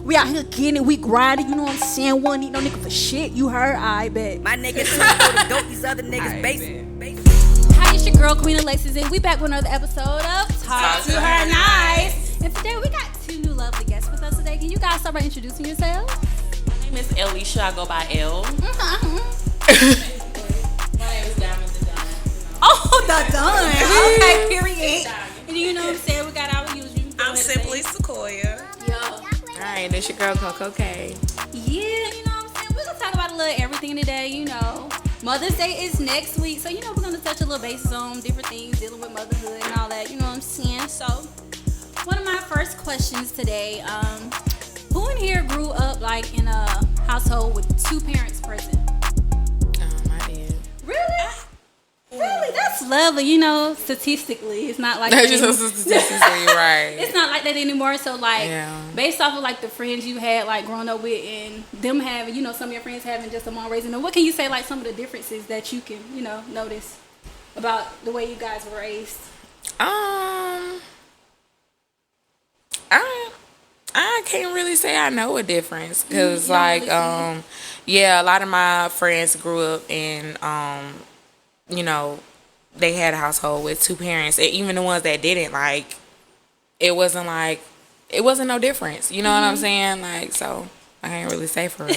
We out here getting it, we grinding, you know what I'm saying? We don't need no nigga for shit, you heard? I bet. My niggas too for the dope, these other niggas basic. Hi, it's your girl, Queen Alexis, and we back with another episode of Talk to Her Nice. And today we got two new lovely guests with us today. Can you guys start by introducing yourselves? My name is Elisha. I go by L. Mm-hmm. My name is Diamond the Don. Oh, the done. Okay, period. And you know what I'm saying? We got our usual. I'm simply Sequoia. Yo. Alright, this your girl Coco K. Yeah, you know what I'm saying? We're going to talk about a little everything today, you know. Mother's Day is next week, so, you know, we're going to touch a little bases on different things dealing with motherhood and all that, you know what I'm saying? So, one of my first questions today, who in here grew up, like, in a household with two parents present? I did. Really? Really? That's lovely. You know, statistically, it's not like That's that just statistically right. It's not like that anymore. So, like, Yeah. based off of, like, the friends you had, like, growing up with and them having, you know, some of your friends having just a mom raising them, what can you say, like, some of the differences that you can, you know, notice about the way you guys were raised? I can't really say I know a difference because, like, really yeah, a lot of my friends grew up in, you know, they had a household with two parents, and even the ones that didn't, like, it wasn't no difference. You know what I'm saying? Like, so I can't really say for real.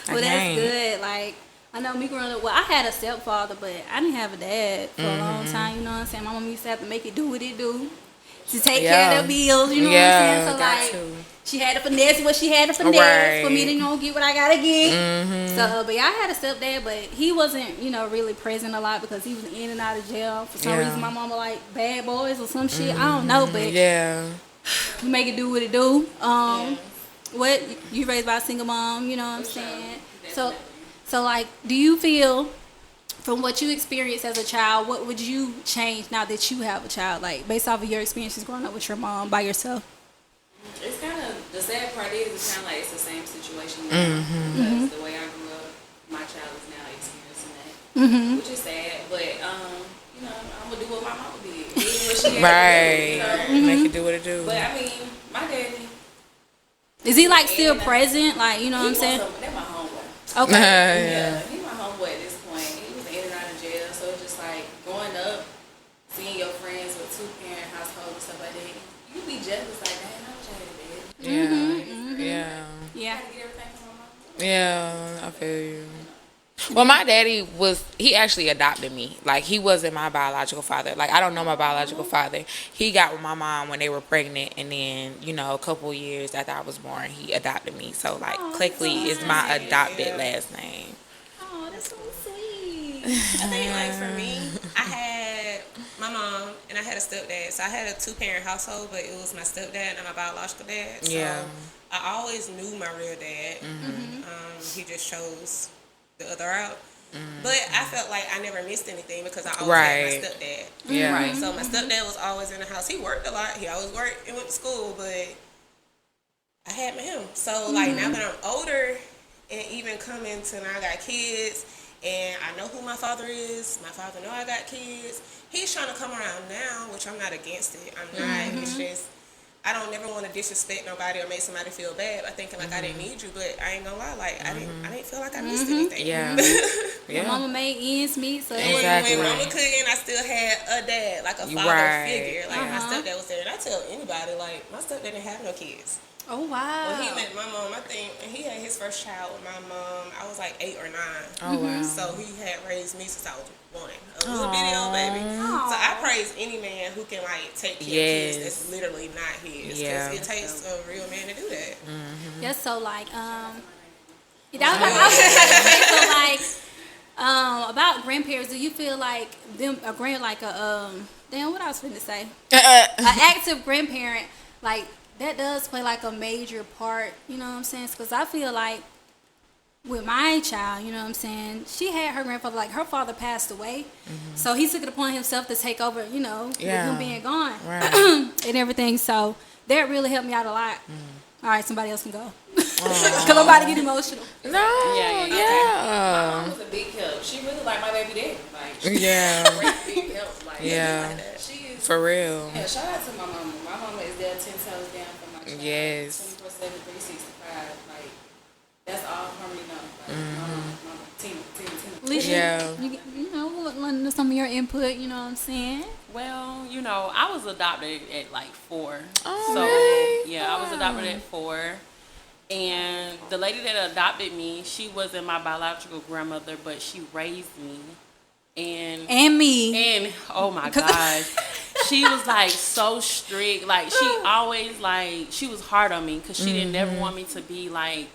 Well, that's good. Like, I know me growing up, well, I had a stepfather, but I didn't have a dad for a long time, you know what I'm saying? My mom used to have to make it do what it do to take care of the bills, you know what I'm saying? So, like, she had to finesse what she had to finesse for me to, you know, get what I gotta get. So, but yeah, I had a stepdad, but he wasn't, you know, really present a lot because he was in and out of jail. For some reason, my mama like bad boys or some shit. I don't know, but we make it do what it do. What you raised by a single mom, you know what I'm saying? So like, do you feel from what you experienced as a child, what would you change now that you have a child? Like, based off of your experiences growing up with your mom by yourself? It's kind of, the sad part is, it's kind of like it's the same situation now. Because the way I grew up, my child is now experiencing that, which is sad. But, you know, I'm going to do what my mama did. Do what she had to do, you know? Make it do what it do. But, I mean, my daddy. Is he, like, still present? Like, you know what I'm saying? That's my homeboy. Okay. Yeah, he's my homeboy at this point. He was in and out of jail, so it's just like growing up, seeing your friends with two-parent households and stuff like that, you be jealous, like, damn, I wish I had a dad. Yeah. I had to get everything from my mom. Yeah, I feel you. Well, my daddy he actually adopted me. Like, he wasn't my biological father. Like, I don't know my biological father. He got with my mom when they were pregnant, and then, you know, a couple years after I was born, he adopted me. So, like, Clickley is my adopted last name. Oh, that's so sweet. I think, like, for me, I had my mom and I had a stepdad. So I had a two-parent household, but it was my stepdad and my biological dad. So I always knew my real dad. He just chose the other route. But I felt like I never missed anything because I always had my stepdad. Yeah. So my stepdad was always in the house. He worked a lot. He always worked and went to school, but I had him. So, like, now that I'm older and even coming to now I got kids, and I know who my father is. My father know I got kids. He's trying to come around now, which I'm not against it. I'm not. It's just, I don't never want to disrespect nobody or make somebody feel bad by thinking like I didn't need you, but I ain't gonna lie, like I didn't feel like I missed anything. My mama made ends meet, so Exactly. When mama couldn't, I still had a dad, like a father figure. Like my stepdad was there, and I tell anybody, like my stepdad didn't have no kids. Oh wow. When he met my mom, I think, and he had his first child with my mom. I was like 8 or 9. Oh wow. So he had raised me since I was 1, a little bitty old baby. So I praise any man who can like take care of kids that's literally not his. Yeah. Because it takes a real man to do that. Yes, so like that was like, I was gonna say, so like about grandparents, do you feel like them a damn, what I was finna say? An active grandparent, like that does play like a major part, you know what I'm saying? Because I feel like with my child, you know what I'm saying, she had her grandfather, like her father passed away, so he took it upon himself to take over, you know, with him being gone and everything. So that really helped me out a lot. All right, somebody else can go. Because I'm about to get emotional. No, My mom was a big help. She really like my baby daddy. Like, she big help. Like, like she is, for real. Yeah, shout out to my mama. My mama is there 10 toes down for my child. 24/7, 365. 65. Like, that's all Harmony knows. Like, mama, Tina. Alicia, you know, lend us some of your input, you know what I'm saying? Well, you know, I was adopted at like 4. Oh, so really? yeah, I was adopted at 4. And the lady that adopted me, she wasn't my biological grandmother, but she raised me. And me. And oh my gosh, she was like so strict. Like she always like she was hard on me because she didn't never want me to be like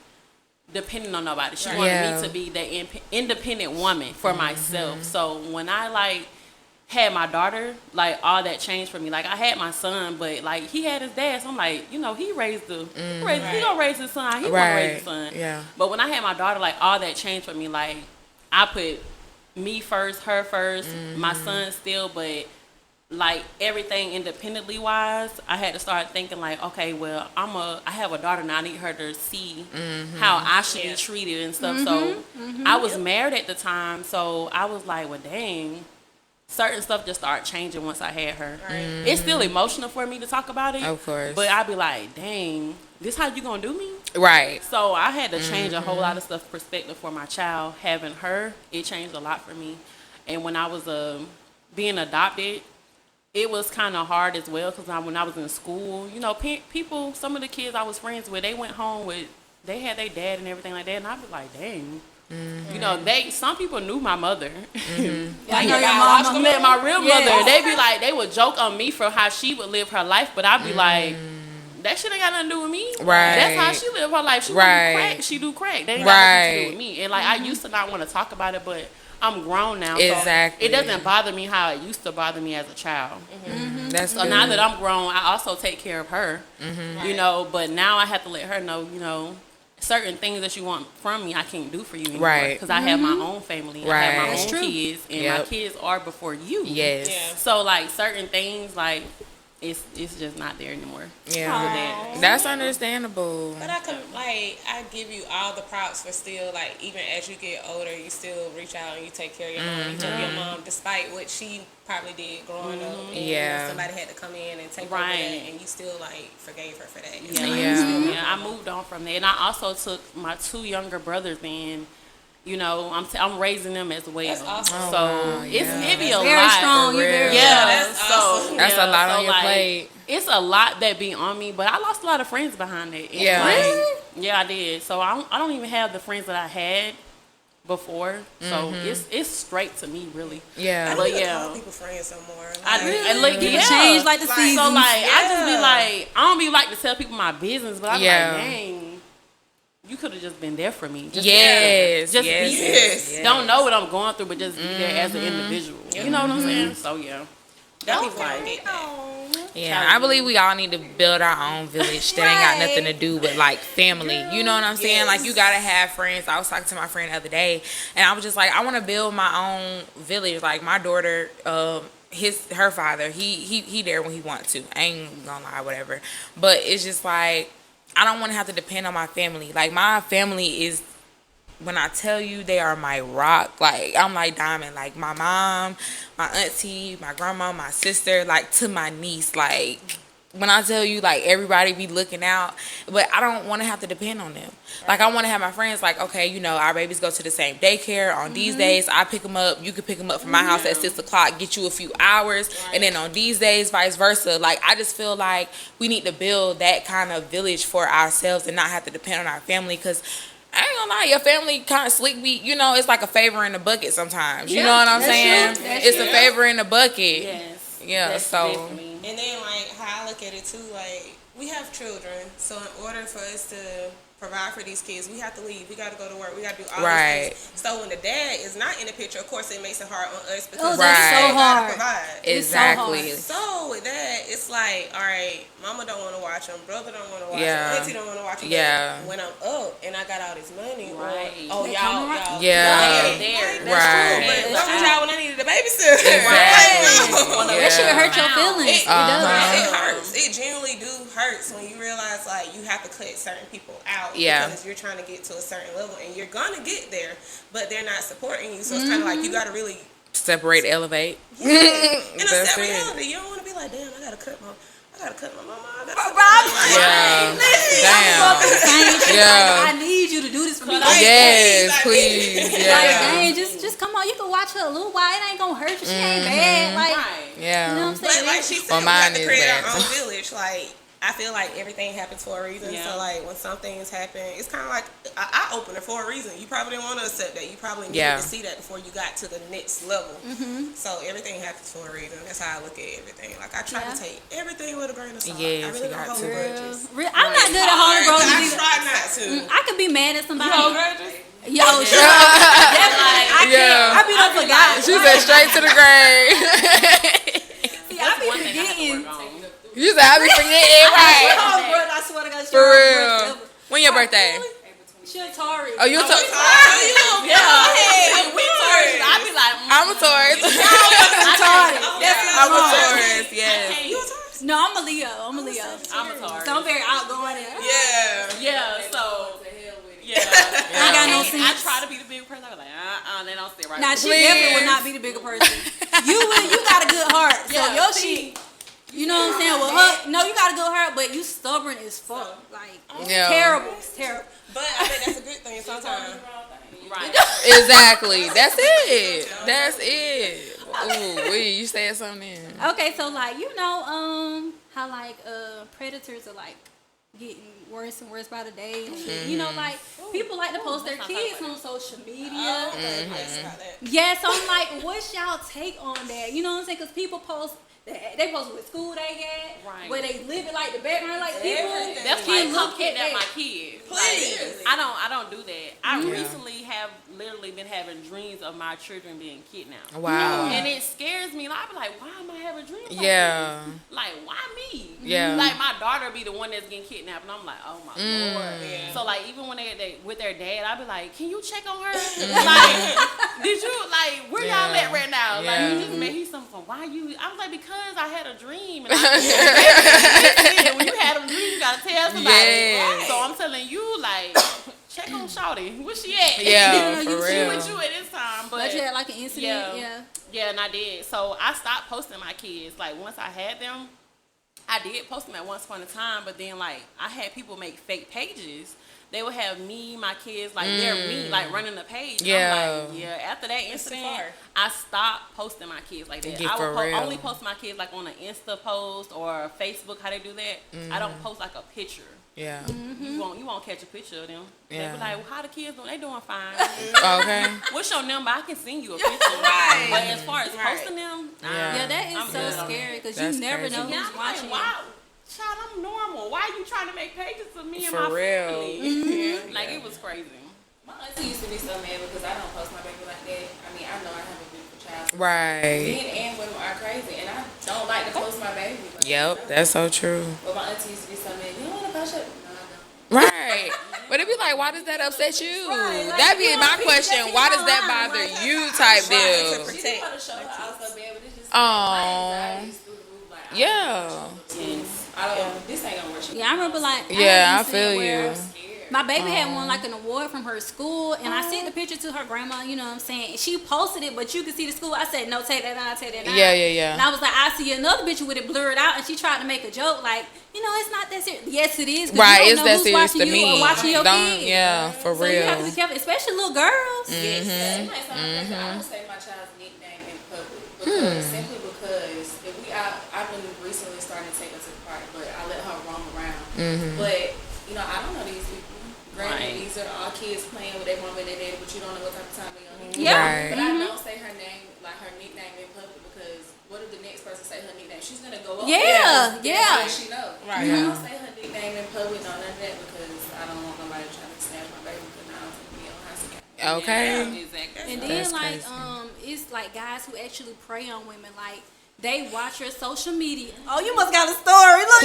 depending on nobody. She wanted me to be the independent woman for myself. So when I like had my daughter, like all that changed for me. Like I had my son, but like he had his dad. So I'm like, you know, he gonna raise his son. He wanna raise his son. Yeah. But when I had my daughter, like all that changed for me. Like I put me first, her first, my son still, but like everything independently wise, I had to start thinking like, okay, well, I have a daughter now. I need her to see how I should be treated and stuff. So I was married at the time, so I was like, well, dang, certain stuff just started changing once I had her. Right. It's still emotional for me to talk about it, of course, but I'd be like, dang, this how you gonna do me? Right. So I had to change a whole lot of stuff perspective for my child. Having her, it changed a lot for me. And when I was being adopted, it was kind of hard as well because when I was in school, you know, people, some of the kids I was friends with, they went home they had their dad and everything like that, and I'd be like, dang. You know, some people knew my mother. I know your mama. My real mother, they would joke on me for how she would live her life, but I'd be like, that shit ain't got nothing to do with me. Right. That's how she live her life. She do crack. She do crack. That ain't got nothing to do with me. And like I used to not want to talk about it, but I'm grown now. Exactly. So it doesn't bother me how it used to bother me as a child. That's so good. now that I'm grown, I also take care of her. You know, but now I have to let her know, you know, certain things that you want from me, I can't do for you anymore. Right. Because I have my own family. Right. I have my That's own kids, and my kids are before you. Yes. Yeah. So like certain things, like it's just not there anymore. Yeah. That's understandable. But I give you all the props for still, like, even as you get older, you still reach out and you take care of your mom. You took your mom despite what she probably did growing up. And Yeah. somebody had to come in and take over that, and you still, like, forgave her for that. It's Yeah. like, Yeah. I moved on from there. And I also took my 2 younger brothers in. You know, I'm raising them as well. That's awesome. Oh, So wow, it be a lot. Very strong. You're very that's so awesome. That's a lot on your like, plate. It's a lot that be on me, but I lost a lot of friends behind it. Yeah. Like, Really? yeah, I did. So I don't even have the friends that I had before. So it's straight to me, really. Yeah. But I yeah. call people friends no more. And look, People change like the seasons. So like, I just be like, I don't be like to tell people my business, but I be Yeah. like, dang, you could have just been there for me. Just Yes. Just yes. be Yes. there. Don't know what I'm going through, but just be there as an individual. You know what I'm saying? So yeah. That was like, Yeah, I believe we all need to build our own village that ain't got nothing to do with like family. You know what I'm saying? Like you gotta have friends. I was talking to my friend the other day, and I was just like, I want to build my own village. Like my daughter, her father, he there when he wants to. I ain't gonna lie, whatever. But it's just like I don't want to have to depend on my family. Like my family is. When I tell you they are my rock, like I'm like Diamond, like my mom, my auntie, my grandma, my sister, like to my niece, like when I tell you like everybody be looking out, but I don't want to have to depend on them. Like I want to have my friends like, okay, you know, our babies go to the same daycare on these days. I pick them up. You can pick them up from my house at 6 o'clock, get you a few hours. And then on these days, vice versa. Like I just feel like we need to build that kind of village for ourselves and not have to depend on our family because I ain't gonna lie, your family kind of slick be, you know, it's like a favor in the bucket sometimes. You know what I'm saying? It's a favor in the bucket. yes. Yeah, That's so. definitely- And then, like, how I look at it, too, like, we have children. So, in order for us to provide for these kids, we have to leave. We got to go to work. We got to do all Right. these things. So, when the dad is not in the picture, of course, it makes it hard on us Oh, because that's so we got hard. to provide. Exactly. So, with that, it's like, all right, mama don't want to watch them. Brother don't want to watch Yeah. them. Auntie don't want to watch them. Yeah. When I'm up and I got all this money, Right. or, oh, They y'all, come around. Yeah. There. That's Right. true, but where was y'all when I needed a babysitter? Exactly. Right. That should hurt your Wow. feelings. It Uh-huh. does. It hurts. It genuinely do hurts when you realize like you have to cut certain people out Yeah. because you're trying to get to a certain level and you're gonna get there, but they're not supporting you. So it's kind of like you gotta really Separate, elevate. and That's it's that it. reality. You don't want to be like, damn, I gotta cut I gotta cut my mama. Yeah. Damn. Yeah. I need you to do this for me. Yes, please. Like, Yeah. dang, just come on. You can watch her a little while. It ain't gonna hurt you. She ain't bad. Like, Yeah. you know what I'm saying? But like she said, we got to create our own village. Like, I feel like everything happens for a reason. Yeah. So like when some things happen, it's kind of like an eye opener for a reason. You probably didn't want to accept that. You probably needed to see that before you got to the next level. So everything happens for a reason. That's how I look at everything. Like I try to take everything with a grain of salt. Yes, I really you don't got hold to. grudges. I'm not good at holding grudges I either. try not to. I could be mad at somebody. You Yo, sure. I can't. I be done forgot. She said straight to the grave. See, I be forgetting. You said I be forgetting, right? I swear to God, For real. When your birthday? Shatari. Oh, you a Taurus? Yeah. We Taurus. I be like, I'm a Taurus. I'm a Taurus, yes. You a Taurus? No, I'm a Leo. I'm a Taurus. So I'm very outgoing. Yeah. So. Yeah. I got no sense. I try to be the big person. I was like, they don't sit right. Now, she definitely would not be the bigger person. You got a good heart. So your shit, you know what I'm saying? Well, her, no, you got a good heart, but you stubborn as fuck. Like, terrible. It's terrible. But I think that's a good thing sometimes. Right. Exactly. That's it. Ooh, you said something. Okay, so like, you know, how like predators are like getting worse and worse by the day and shit. You know, like people like to post their kids on social media. Yeah, so I'm like, what's y'all take on that? You know what I'm saying? Because people post. They post what school they at, where they live it like the background, like people. That's why I come kidnap my kids. Please. Like, I don't do that. I recently have literally been having dreams of my children being kidnapped. Wow. And it scares me. Like, I be like, why am I having dreams? Like Yeah. this? Like, why me? Yeah. Like my daughter be the one that's getting kidnapped, and I'm like, oh my lord. Yeah. So like, even when they with their dad, I be like, can you check on her? Like, did you like where y'all at right now? Like, he just made something. Why you? I was like, because I had a dream. And I when you had a dream, you gotta tell somebody. Yes. So I'm telling you, like, check on Shawty. Where she at? Yeah, She for real. with you at this time. But you had like an incident, yeah, and I did. So I stopped posting my kids. Like once I had them, I did post them at once upon a time. But then like I had people make fake pages. They would have me, my kids, like they're me, like running the page. Yeah. I'm like, after that incident, I stopped posting my kids like that. I would only post my kids like on an Insta post or Facebook, how they do that. I don't post like a picture. Yeah. You won't catch a picture of them. Yeah. They be like, well, how the kids doing? They doing fine. Okay. What's your number? I can send you a picture. But as far as posting them, yeah, that is I'm so good. scary because That's you never crazy. know Yeah, who's I'm like, watching. why? Child, I'm normal. Why are you trying to make pages of me and For my real. family? Like, it was crazy. My auntie used to be so mad because I don't post my baby like that. I mean, I know I have a beautiful child. Right. Men and women are crazy, and I don't like to post my baby. Like, Yep, that's so true. But my auntie used to be so mad. You don't want to post your... No, I don't. Right. But it'd be like, why does that upset you? That'd be my question. Why does that bother you type deal? She didn't want to show her out so bad, but it's just... Oh. Yeah. I don't... This ain't gonna work. Yeah, I remember like Yeah, I had an feel incident you. where my baby had won like an award from her school, and I sent the picture to her grandma. You know what I'm saying? She posted it, but you could see the school. I said, no, take that down, take that down. Yeah. And I was like, I see another picture with it blurred out, and she tried to make a joke like, you know, it's not that serious. Yes, it is. Right, you it's don't know that who's serious watching to you me. or watching your kids. Yeah, for So real. you have to be careful, especially little girls. Yes, I don't say my child's nickname in public because simply because if I've been recently starting to take her to the park, but I let her roam around. But you know, I don't know these people. Granted, these are all kids playing with their mom and their daddy, but you don't know what type of time they're on. Yeah. Right. But I don't say her name, like her nickname in public because what if the next person say her nickname? She's gonna go up. Yeah. How does she know? Right. I don't say her nickname in public, no none of that because I don't want nobody trying to snatch my baby because now I'm gonna be on high school. Okay. Exactly. And then That's like crazy. it's like guys who actually prey on women, like they watch your social media. Oh, you must got a story. Look,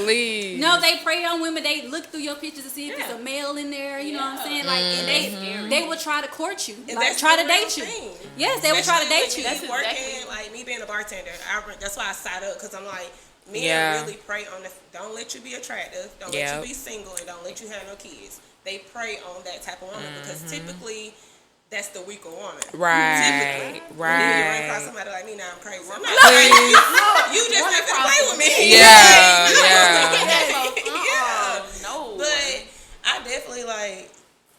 Please. no, they prey on women. They look through your pictures to see if there's a male in there. You know what I'm saying? Like, and they will try to court you, And like that's try the to real date you. thing. Yes, they will try to date you. That's That's working. exactly- Like me being a bartender, that's why I side up because I'm like, men Yeah. really prey on the. Don't let you be attractive. Don't Yep. let you be single, and don't let you have no kids. They prey on that type of woman because typically that's the weaker woman. Right, Typically. When you run across right. somebody like me, now I'm crazy. I'm not crazy. You just have to play with me. Yeah, yeah. No. But I definitely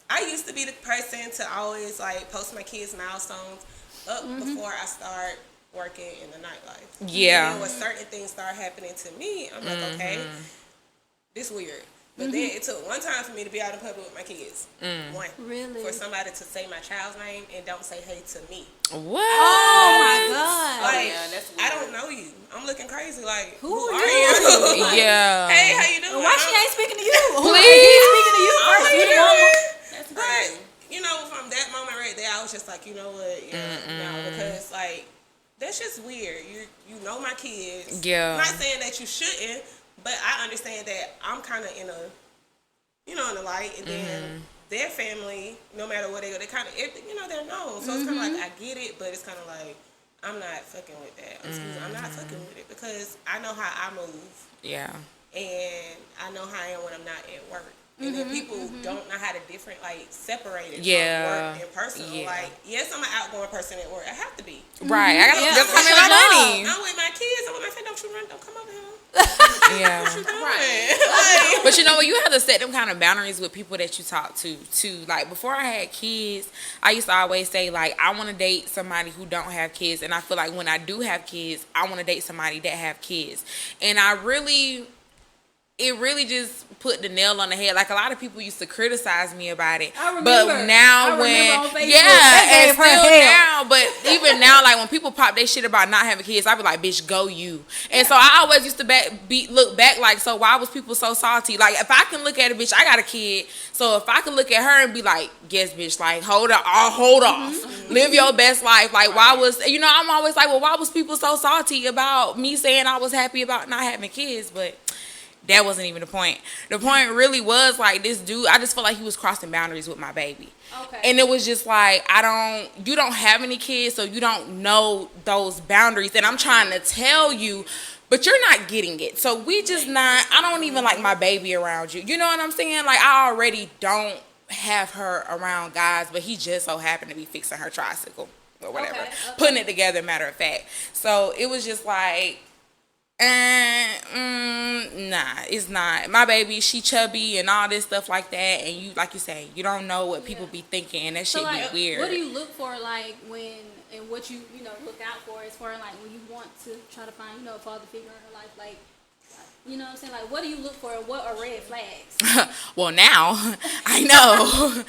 I used to be the person to always post my kids' milestones up before I start working in the nightlife. Yeah. And when certain things start happening to me, I'm like, okay, this weird. But then it took one time for me to be out in public with my kids. One. Really? For somebody to say my child's name and don't say hey to me. What? Oh my God. That's weird. I don't know you. I'm looking crazy. Who are are you? Yeah. Hey, how you doing? Why she ain't speaking to you? Please. He's speaking to you How first. you You the mama. doing? That's But crazy. from that moment right there, I was just like, you know what? Yeah, no, because that's just weird. You know my kids. Yeah. I'm not saying that you shouldn't, but I understand that I'm kind of in in the light, and then their family, no matter where they go, they kind of, they're known. So it's kind of like I get it, but it's kind of like I'm not fucking with that. Excuse me, I'm not fucking with it because I know how I move. Yeah. And I know how I am when I'm not at work. And then people don't know how to separate it Yeah. from work and personal. Yeah. Yes, I'm an outgoing person at work. I have to be. Right. I got Yeah. that's how That's my your money. I'm with my kids. I'm with my friend. Don't come over here. Yeah. What you doing? Right. But you know what? You have to set them kind of boundaries with people that you talk to, too. Like, before I had kids, I used to always say, I want to date somebody who don't have kids. And I feel like when I do have kids, I want to date somebody that have kids. And it really just put the nail on the head. Like, a lot of people used to criticize me about it. I remember. But now I remember on Facebook, yeah, they and gave her still hell. now, but even now, when people pop their shit about not having kids, I be like, bitch, go you. And so I always used to look back so why was people so salty? If I can look at a bitch, I got a kid, so if I can look at her and be like, yes, bitch, hold off. Live your best life. Why was, I'm always like, well, why was people so salty about me saying I was happy about not having kids? But that wasn't even the point. The point really was this dude, I just felt like he was crossing boundaries with my baby. Okay. And it was just you don't have any kids, so you don't know those boundaries. And I'm trying to tell you, but you're not getting it. So I don't even like my baby around you. You know what I'm saying? I already don't have her around guys, but he just so happened to be fixing her tricycle or whatever. Okay. Putting it together, matter of fact. So it was just nah, it's not. My baby, she chubby and all this stuff like that, and you, like you say, you don't know what people be thinking, and that shit be weird. What do you look for, when, and what you look out for as far as when you want to try to find, a father figure in her life, you know what I'm saying? What do you look for, and what are red flags? Well, now I know.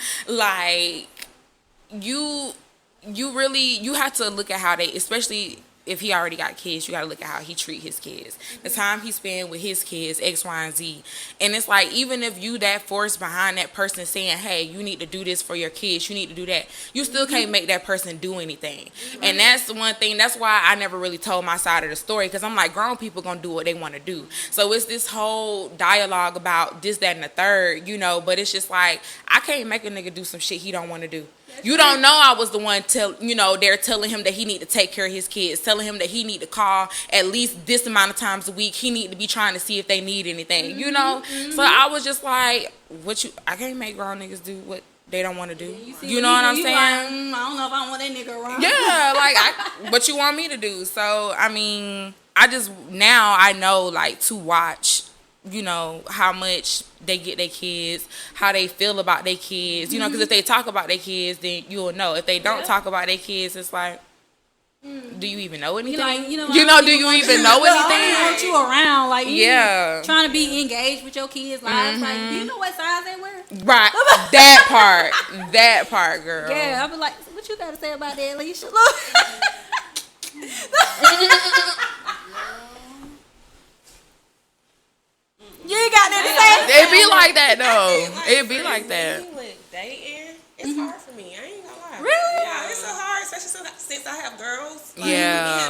You have to look at how they, especially if he already got kids, you got to look at how he treat his kids. The time he spend with his kids, X, Y, and Z. And it's even if you that force behind that person saying, hey, you need to do this for your kids, you need to do that, you still can't make that person do anything. And that's the one thing, that's why I never really told my side of the story, because I'm grown people going to do what they want to do. So it's this whole dialogue about this, that, and the third, but it's just I can't make a nigga do some shit he don't want to do. You don't know I was the one they're telling him that he need to take care of his kids, telling him that he need to call at least this amount of times a week. He need to be trying to see if they need anything, So I was just I can't make grown niggas do what they don't want to do. You know what I'm saying? I don't know if I want that nigga around. Yeah, what you want me to do. So, now I know, to watch, how much they get their kids, how they feel about their kids, because if they talk about their kids, then you'll know. If they don't talk about their kids, it's do you even know anything? Do you even know anything? I don't want you around, yeah, trying to be engaged with your kids' lives. Do you know what size they wear? Right, that part, girl. Yeah, I'll be like, what you got to say about that, Alicia? Look. You ain't got nothing to say. It be like that though. It be like that. With dating, it's hard for me. I ain't gonna lie. Really? Yeah, it's so hard, especially since I have girls. Yeah. Me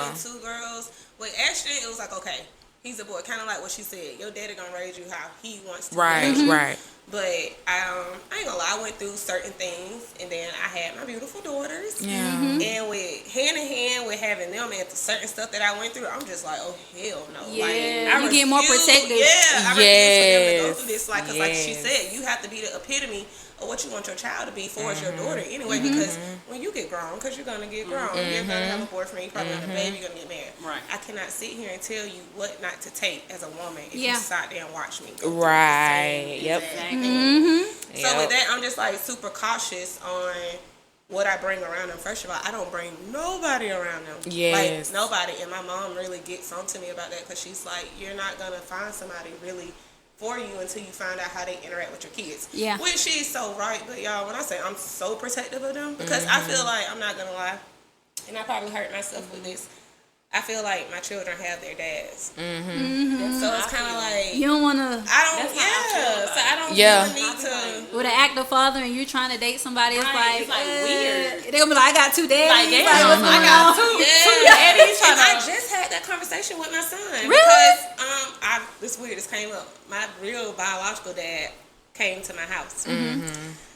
having 2 girls. With Ashton, it was okay, he's a boy. Kind of like what she said. Your daddy gonna raise you how he wants to. Raise you. Right. But I ain't gonna lie. I went through certain things, and then I had my beautiful daughters. Yeah. And with hand in hand with having them and certain stuff that I went through, I'm just oh hell no. Yeah. I get more protective. Yeah. I refuse for them to go through this. Cause like she Yes. said, you have to be the epitome or what you want your child to be for is your daughter anyway. Because when you get grown, because you're gonna get grown, you're gonna have a boyfriend, you probably have a baby, you're gonna get married. Right. I cannot sit here and tell you what not to take as a woman if Yeah. you sit there and watch me. go through the Right. same Yep. exact thing. So Yep. with that, I'm just like super cautious on what I bring around them. First of all, I don't bring nobody around them. Yes. Like, nobody. And my mom really gets on to me about that because she's like, you're not going to find somebody really for you until you find out how they interact with your kids. Yeah. Which she's so right. But y'all, when I say I'm so protective of them, because I feel like, I'm not going to lie, and I probably hurt myself with this, I feel like my children have their dads. So it's kind of like, You don't want to, I don't, That's how I feel about so I don't Yeah. feel the need to. with an active father and you're trying to date somebody, it's Right, like, it's like weird. They're going to be like, I got two daddies. Like, damn, what's going on? daddies And I tryna- just had that conversation with my son. Really? Because this weird, this came up. My real biological dad came to my house. And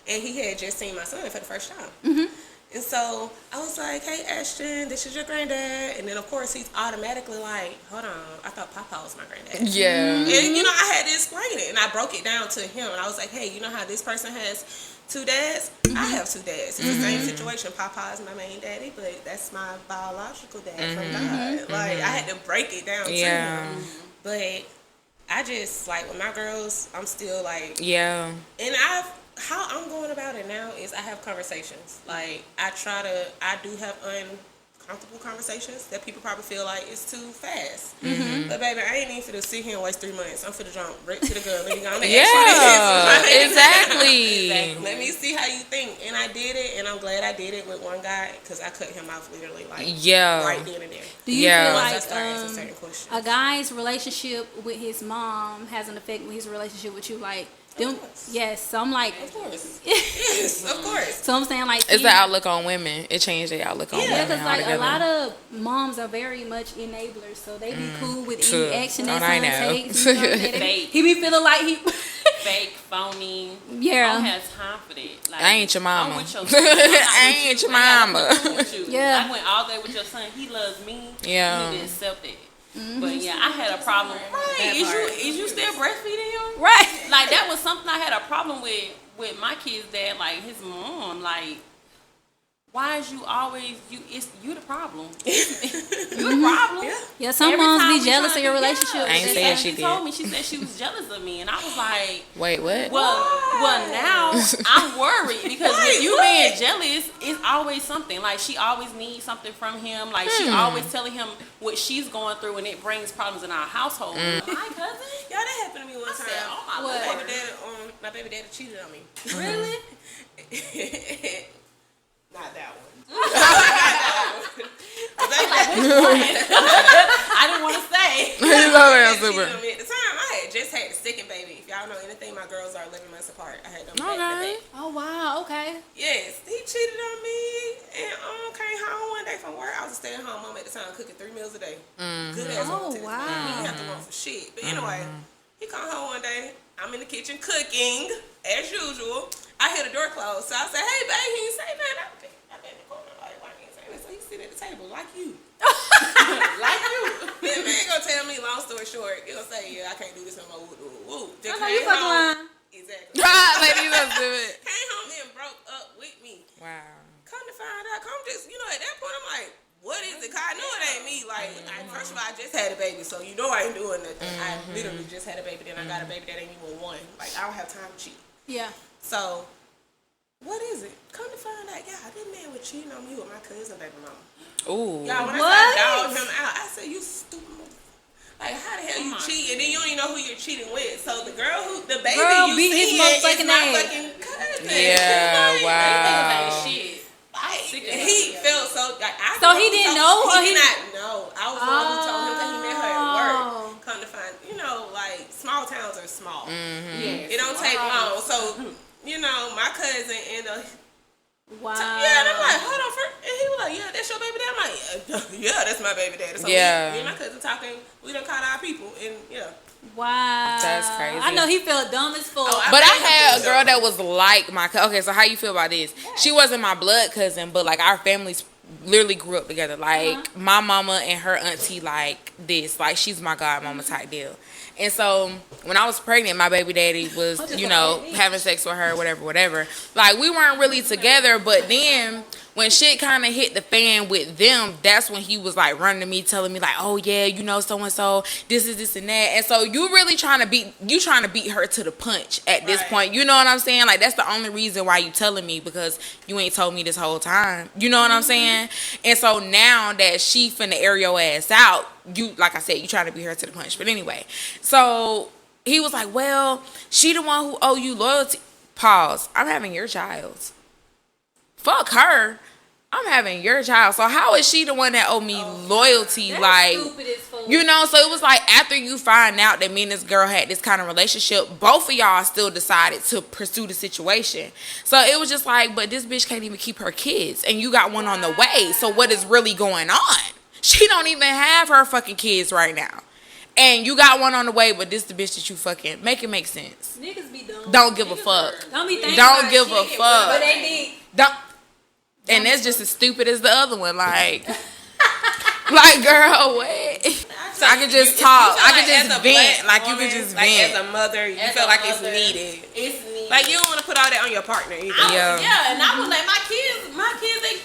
he had just seen my son for the first time. And so I was like, hey, Ashton, this is your granddad. And then, of course, he's automatically like, hold on, I thought Papa was my granddad. Yeah. And, I had to explain it. And I broke it down to him. And I was like, hey, you know how this person has two dads? I have two dads. It's the same situation. Papa is my main daddy, but that's my biological dad from God. Like, I had to break it down to him. But I just, like, with my girls, I'm still like, Yeah. and how I'm going about it now is I have conversations. Like, I do have uncomfortable conversations that people probably feel like it's too fast. But baby, I ain't even finna sit here and waste 3 months. I'm finna jump right to the gun. Let me go on and Yeah. Exactly. Let me see how you think. And I did it, and I'm glad I did it with one guy because I cut him off literally like Yeah. right then and there. Do you Yeah. feel Once I like start asking certain questions. a guy's relationship with his mom has an effect with his relationship with you? Like, them, course. yes. So I'm like, Of course. Yes, of course. so I'm saying like, It's the outlook on women. It changed the outlook on yeah, women because like a altogether. lot of moms are very much enablers, so they be cool with True. any action Don't that I son know? takes. You know what I'm saying? Fake. He be feeling like he, Fake, phony. I yeah, don't have time for that. Like, I ain't your mama. I'm with your son. I'm not I with ain't you. your I got mama. nothing with you. Yeah. I went all day with your son. He loves me. Yeah. You need to accept it. But yeah, I had a problem. Right? Is you still breastfeeding him? right. Like that was something I had a problem with my kid's dad. Like his mom. Like, why is you always you the problem? You the problem. Yeah, some Every moms time be we jealous tryna of your do- relationship. Yeah. I ain't She saying said she she told did. me. She said she was jealous of me, and I was like, Wait, what? well, now I'm worried because with you being jealous, it's always something. Like she always needs something from him. Like she always telling him what she's going through, and it brings problems in our household. My cousin. Y'all, that happened to me one I time. said, oh my What? Lord. My baby daddy cheated on me. Really? Not that one. I didn't want to say. He's always Cheated super. on me. At the time, I had just had the second baby. If y'all know anything, my girls are 11 months apart. I had them back to Okay. back. Oh wow. Okay. Yes, he cheated on me and came home one day from work. I was a stay-at-home mom at the time, cooking 3 meals a day. Good ass Oh, woman to this wow. man. He didn't have to work for shit. But anyway, he come home one day. I'm in the kitchen cooking as usual. I hear the door close, so I say, "Hey, babe," he ain't say nothing. I been in the corner like, "Why he ain't say nothing?" So he sit at the table like you. Like you. This man gonna tell me, long story short, he gonna say, "Yeah, I can't do this no more." Woo. I know you fucking lying. Exactly. Ladies, let's do it. Came home and broke up with me. Wow. Come to find out, at that point, I'm like, what is it? 'Cause I know it ain't me. Like, first of all, I just had a baby, so you know I ain't doing nothing. I literally just had a baby, then I got a baby that ain't even one. Like, I don't have time to cheat. Yeah. So, what is it? Come to find out, this man was cheating on me with my cousin baby mama. Ooh. Y'all, when What? I dogged him out, I said, you stupid motherfucker. Like, how the hell you my cheat, and then you don't even know who you're cheating with. So, the baby Girl you beat his seeing is motherfucking my ass. fucking cousin. Yeah, Like, wow. Shit. Sick of he him. felt so like I So he didn't know, or he he- did not know. I was the one who told him because he met her at Oh. work. Come to find, like small towns are small. Yes. It don't take long. So my cousin and Wow. and I'm like, hold on, and he was like, yeah, that's your baby dad. I'm like, yeah, that's my baby dad. So Yeah. me and my cousin talking. We done caught our people, and Wow. That's crazy. I know he felt dumb as fuck. Oh, But I made him had a feel girl so. that was like my cousin. Okay, so how you feel about this? She wasn't my blood cousin, but like our families literally grew up together. Like my mama and her auntie like this. Like she's my godmama type deal. And so when I was pregnant, my baby daddy was, you know, having sex with her, whatever. Like, we weren't really together, but then when shit kind of hit the fan with them, that's when he was like running to me, telling me like, oh yeah, you know, so and so, this is this and that. And so you really trying to beat her to the punch at this point. You know what I'm saying? Like, that's the only reason why you telling me, because you ain't told me this whole time. You know what I'm saying? And so now that she finna air your ass out, you, like I said, you trying to beat her to the punch. But anyway, so he was like, well, she the one who owe you loyalty. Pause. I'm having your child. Fuck her. I'm having your child. So how is she the one that owe me loyalty? That's like, stupid as fuck. you know, so it was like after you find out that me and this girl had this kind of relationship, both of y'all still decided to pursue the situation. So it was just like, but this bitch can't even keep her kids, and you got one on the way. So what is really going on? She don't even have her fucking kids right now. And you got one on the way, but this the bitch that you fucking make it make sense. Niggas be dumb. Don't give a fuck. Don't be thinking Don't about give shit, a fuck. But they need. Don't. And that's just as stupid as the other one. Like, like, girl, what? So I can just talk. I can just vent. Like, you can just like, vent. as a mother, you feel like it's needed. It's needed. Like, you don't want to put all that on your partner either. Yeah, and I was like, my kids, they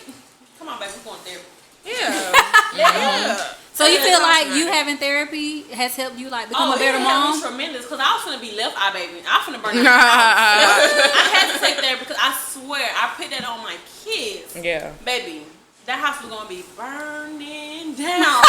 come on, baby, we going therapy. Yeah. So you feel like you having therapy has helped you like become a better mom? Tremendous, because I was finna be left eye baby. I was finna burn out. I had to take therapy because I swear I put that on my kids. Yeah. Baby, that house was gonna be burning down.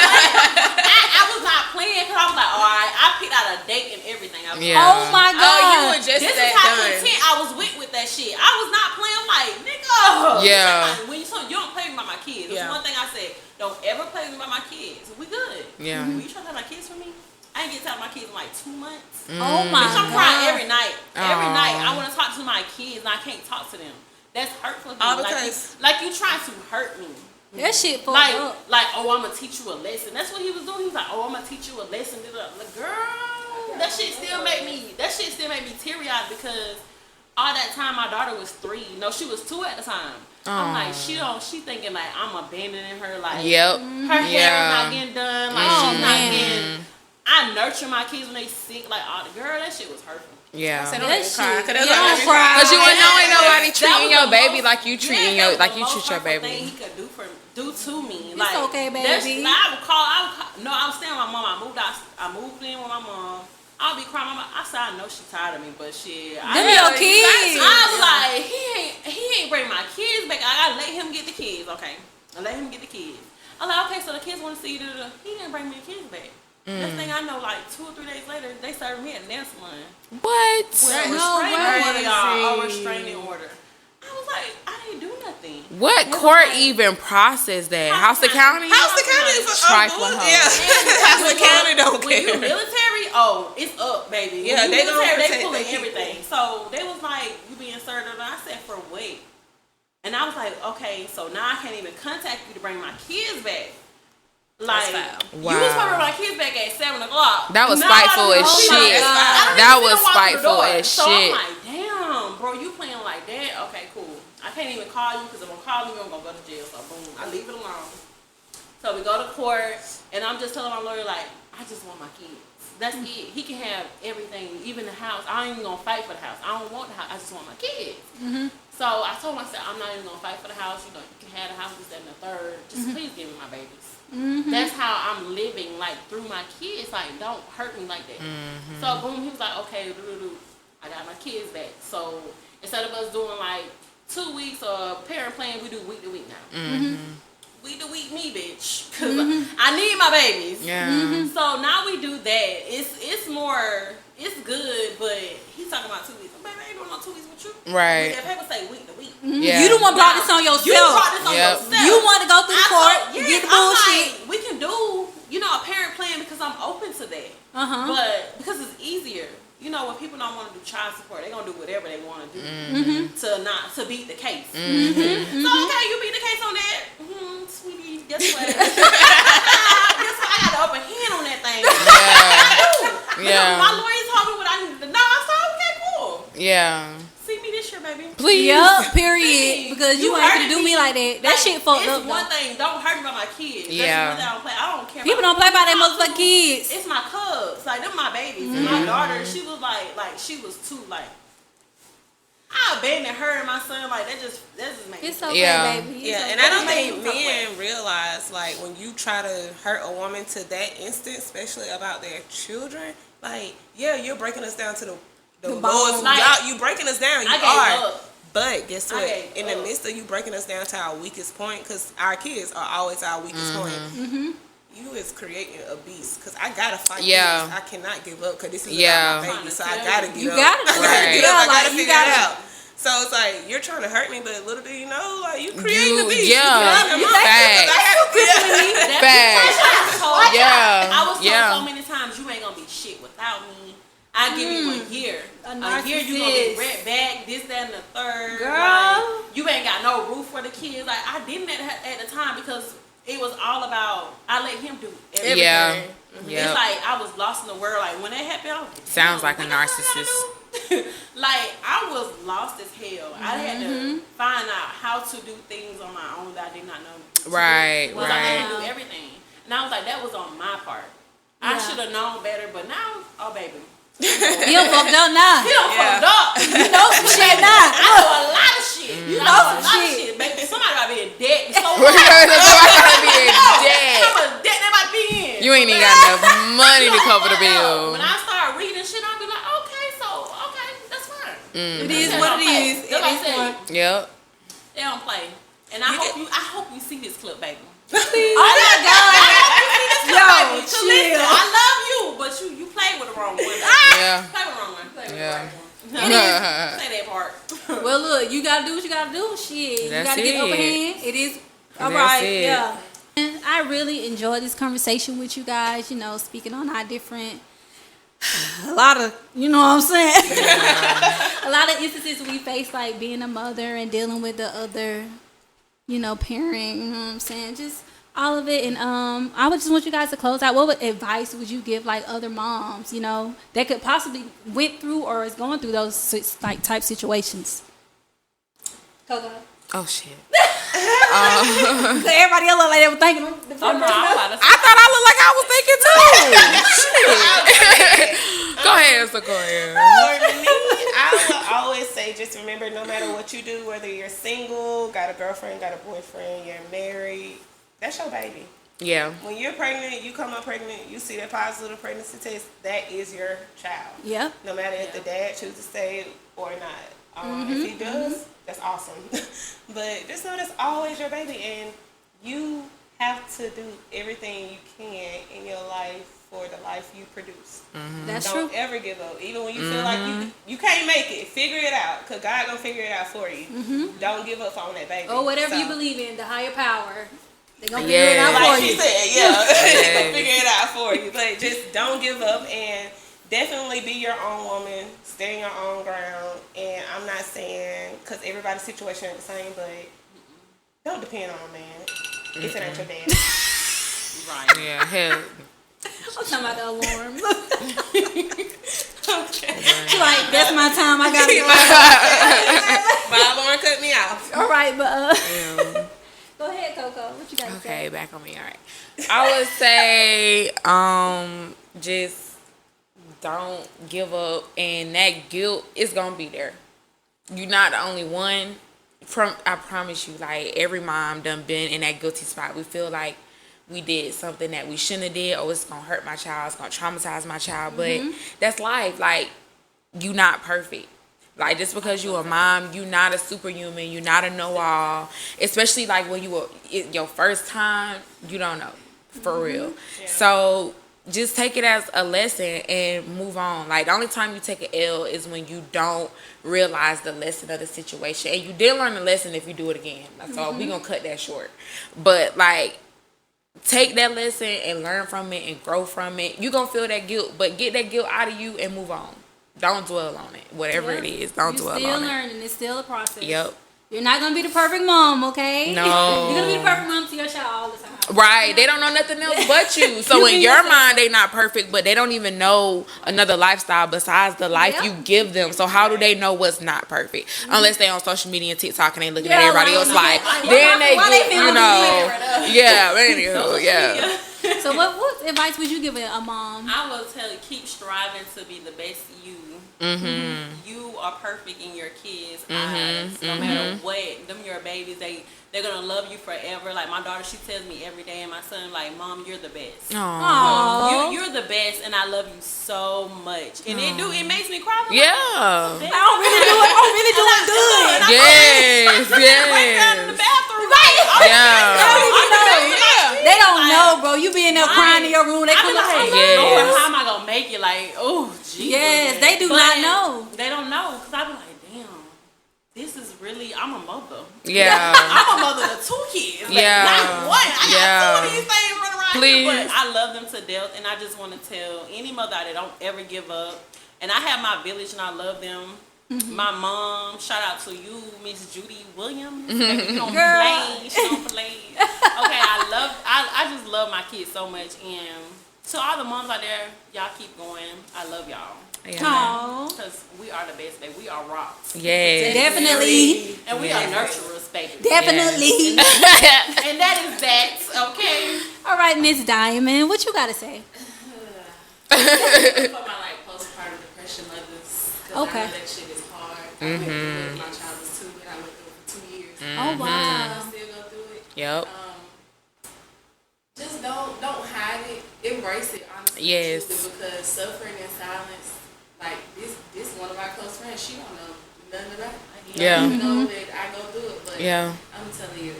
I was not playing because I was like, all right, I picked out a date and everything. I was Yeah. Oh my God. Oh, you were just this that is how done. content I was with that shit. I was not playing. I'm like, nigga. Yeah. When you don't play with my kids. That's one thing I said. Don't ever play with my kids. We good. Yeah. When you trying to have my kids for me, I ain't get to have my kids in like 2 months. Oh my Bitch, I'm God. crying every night. Every Aw. night. I want to talk to my kids and I can't talk to them. That's hurtful. to me. All Like because- like you trying to hurt me. That shit fucked Like, up. oh, I'm gonna teach you a lesson. That's what he was doing. He was like, oh, I'm gonna teach you a lesson. Like, girl, that shit still made me teary eyed because all that time my daughter was 3. No, she was 2 at the time. I'm like, she thinking like I'm abandoning her. Like, Yep. her hair's not getting done. Like, she's not getting. I nurture my kids when they sick. Like, oh, girl, that shit was hurtful. Yeah. Said, That don't shit. cry. 'Cause that's You like, don't every cry. Cause you wouldn't know ain't nobody That treating was your the baby most- like you treating that was like the you most treat your hurtful baby. thing he could do to me. It's Like, okay, that's- baby. Like, I would call. No, I was staying with my mom. I moved in with my mom. I'll be crying. I said, I know she tired of me, but shit. Them your kids. I was like, he ain't bring my kids back. I gotta let him get the kids. Okay, I let him get the kids. I'm like, okay, so the kids want to see you. He didn't bring me the kids back. Next thing I know, like 2 or 3 days later, they served me at the dance salon. What? With a No restraining order, y'all. A way. restraining order. I was like, I didn't do nothing. What court even processed that? House of County? House the county for Trifling hoes. Yeah. House the county don't When you care. military, it's up, baby. Yeah, When you they gonna military, protect they pulling their people. everything. So they was like, you being served, and I said, for what? And I was like, okay, so now I can't even contact you to bring my kids back. Like, you was Wow. bringing my kids back at 7 o'clock. That was Now spiteful I as don't know. shit. I don't That even see was them walk through the spiteful door. as So shit. I'm like, damn, bro, you playing like that? Okay, cool. I can't even call you because if I'm calling you, I'm gonna go to jail. So boom, I leave it alone. So we go to court, and I'm just telling my lawyer like, I just want my kids. That's it. He can have everything, even the house. I ain't even gonna fight for the house. I don't want the house. I just want my kids. So I told myself, I'm not even gonna fight for the house. You know, you can have the house, this, that, and the third. Just please give me my babies. That's how I'm living, like, through my kids. Like, don't hurt me like that. So boom, he was like, okay, I got my kids back. So instead of us doing like 2 weeks or parent plan, we do week to week now. Week to week me, bitch, cause I need my babies. Yeah. So now we do that. It's more. It's good, but he's talking about 2 weeks. Baby, I ain't doing no 2 weeks with you. Right. That paper say week to week. Yeah. You don't want to brought this on yourself. You brought this on Yep. yourself. You want to go through the court, get the I'm bullshit. like, we can do, a parent plan because I'm open to that. But because it's easier. You know, when people don't want to do child support, they're going to do whatever they want to do to beat the case. So, okay, you beat the case on that. Sweetie, guess what? Guess what? I got the upper hand on that thing. Yeah. My lawyer told me what I needed to know. I said, okay, cool. Yeah. See me this year, baby. Please. Yup, period. Because you ain't gonna do me like that. That shit fucked up. It's one thing. Don't hurt me by my kids. Yeah. That's one thing I don't play. I don't care. People don't play by their motherfucking kids. It's my cubs. Like, them my babies. And my daughter, she was like she was too, like, I abandoned her and my son. Like, that just makes It's okay, Yeah. baby. Yeah, and I don't think men realize, like, when you try to hurt a woman to that instant, especially about their children, like, yeah, you're breaking us down to the bone. lowest. Like, Y'all, you breaking us down. You I gave are. up. But guess I what? gave In the up. midst of you breaking us down to our weakest point, because our kids are always our weakest point. You is creating a beast, because I gotta fight Yeah. this. I cannot give up, because this is Yeah. about my baby, so I You gotta get You up. gotta I gotta Right. get up. I Yeah, gotta like, you figure gotta- it out. So it's like, you're trying to hurt me, but little do you know, like, you creating a beast. Yeah. You Facts. Facts. Yeah. I was told Yeah. so many times, you ain't gonna be shit without me. I give you a year. A A year you gonna narcissist. be right back, this, that, and the third. Girl. Like, you ain't got no roof for the kids. Like, I didn't at the time because it was all about, I let him do everything. Yeah. It's Yeah. like I was lost in the world. Like, when that happened, I was like, Sounds damn, like a what the fuck I narcissist. do? Like, I was lost as hell. I had to find out how to do things on my own that I did not know. to do. Right, Well, I had right. to do everything. And I was like, that was on my part. I Yeah. should have known better, but now, oh, baby. He done fucked up now. He done fucked up. You know some shit now. I know a lot of shit. You know some a lot shit. of shit, baby. Somebody gotta be in debt. So Somebody gotta be in debt. how much debt they might be in? You ain't even got enough money to cover the bill. When I start reading shit, I'll be like, okay, that's fine. It is what it is. It That's what I is said. what. Yep. They don't play. And I hope you see this clip, baby. Oh my God. Yo, So listen, chill. I love you, but you play with the wrong one. Yeah. Play with the wrong one. Play with Yeah. the right one. Say that part. Well, look, you gotta do what you gotta do. Shit, you That's gotta get upper it. hand. It is all That's right. it. Yeah. And I really enjoyed this conversation with you guys. You know, speaking on our different, a lot of, you know what I'm saying. A lot of instances we face, like being a mother and dealing with the other, you know, parent. You know what I'm saying? Just all of it. And I would just want you guys to close out. What advice would you give like other moms, you know, that could possibly went through or is going through those like type situations? Coco. Oh shit. Everybody else look like they were thinking. Oh, no, I'm about to I thought I looked like I was thinking too. Shit. Go ahead, Sequoia. For me, I will always say, just remember, no matter what you do, whether you're single, got a girlfriend, got a boyfriend, you're married, that's your baby. Yeah. When you're pregnant, you come up pregnant, you see that positive pregnancy test, that is your child. Yeah. No matter if the dad chooses to stay or not. If he does, that's awesome. But just know that's always your baby, and you have to do everything you can in your life for the life you produce. That's Don't true. ever give up. Even when you feel like you can't make it, figure it out, because God gonna figure it out for you. Don't give up on that baby. Or whatever So, you believe in, the higher power. They're going to figure Yeah. it out like for she you. said, yeah, Yes. they'll figure it out for you. But just don't give up, and definitely be your own woman. Stand your own ground. And I'm not saying, because everybody's situation is the same, but don't depend on a man if it ain't your dad. Right. Yeah. Hell. I'm talking about the alarm. She's like, that's my time. I got to go. My alarm cut me off. All right, but Yeah. go ahead, Coco. What you got to Okay, say? back on me. All right. I would say, just don't give up, and that guilt is gonna be there. You're not the only one. I promise you, like every mom done been in that guilty spot. We feel like we did something that we shouldn't have did, or it's gonna hurt my child, it's gonna traumatize my child. But that's life. Like, you not perfect. Like, just because you a mom, you not a superhuman, you not a know-all. Especially like when you were your first time, you don't know, for real. Yeah. So just take it as a lesson and move on. Like, the only time you take an L is when you don't realize the lesson of the situation, and you did learn the lesson if you do it again. So we gonna cut that short. But like, take that lesson and learn from it and grow from it. You gonna feel that guilt, but get that guilt out of you and move on. Don't dwell on it. Whatever it is, don't You're dwell still on it. learning. It's still a process. Yep. You're not gonna be the perfect mom, okay? No. You're gonna be the perfect mom to your child all the time. Right. They don't know nothing else but you. So in your mind, they not perfect, but they don't even know another lifestyle besides the life you give them. So how do they know what's not perfect? Unless they on social media and TikTok and they looking at everybody else like, then they get, you know. Yeah, anywho, yeah. So what advice would you give a mom? I will tell you, keep striving to be the best you. You are perfect in your kids' eyes. No matter what, them your babies, they're gonna love you forever. Like my daughter, she tells me every day, and my son, like, Mom, you're the best. Aww. You're the best, and I love you so much. And it makes me cry. Yeah. I'm really doing good. Yes, Down in the yes. bathroom. Yeah. They don't know, bro. You be in there crying in your room. They come like, Lord, how am I gonna make it? Like, oh, Jesus. yes, they do not know. They don't know, because I be like, damn, this is really, I'm a mother. Yeah. I'm a mother to 2 kids. Like, Yeah. not one. I Yeah. got 2 of these things running around Please. here. But I love them to death, and I just want to tell any mother out there, don't ever give up. And I have my village, and I love them. My mom, shout out to you, Miss Judy Williams. You don't play. She don't play. Okay, I just love my kids so much. And to all the moms out there, y'all keep going. I love y'all. Aww. Because we are the best, baby. We are rocks. Yes. Definitely. And we are nurturers, baby. Definitely. And that is that, okay? All right, Miss Diamond, what you gotta say? For my like postpartum depression mothers, because Okay. I know that shit is hard. I went through it. My child was 2, and I went through it for 2 years. Oh wow. I still go through it. Yep. Just don't hide it. Embrace it, honestly. Yes. Truly, because suffering in silence, like this one of my close friends, she don't know nothing about it. Yeah. You know that I go through it, but Yeah. I'm telling you,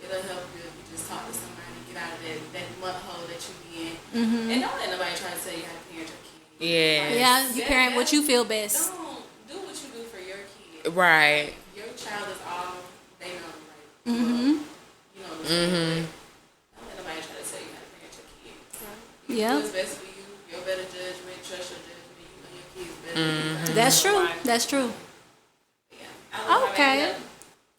it'll help you if you just talk to somebody, get out of that mud hole that you be in, and don't let nobody try to tell you how to parent your kid. Yeah. Yeah, you parent what you feel best. Don't do what you do for your kid. Right. Your child is all they know. Like, you know what I'm saying? But don't let nobody try to tell you how to parent your kid. You Yeah. do what's best for you. Your better judgment. Trust your judgment. You know your kids better. Than you. That's true. That's true. Yeah. I love Okay. my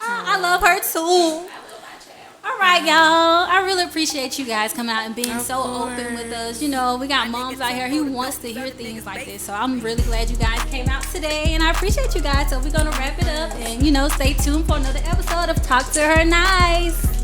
I love her too. I love my child. All right, y'all. I really appreciate you guys coming out and being so open with us. You know, we got moms out here who wants to hear things like this. So I'm really glad you guys came out today, and I appreciate you guys. So we're gonna wrap it up, and stay tuned for another episode of Talk to Her Nice.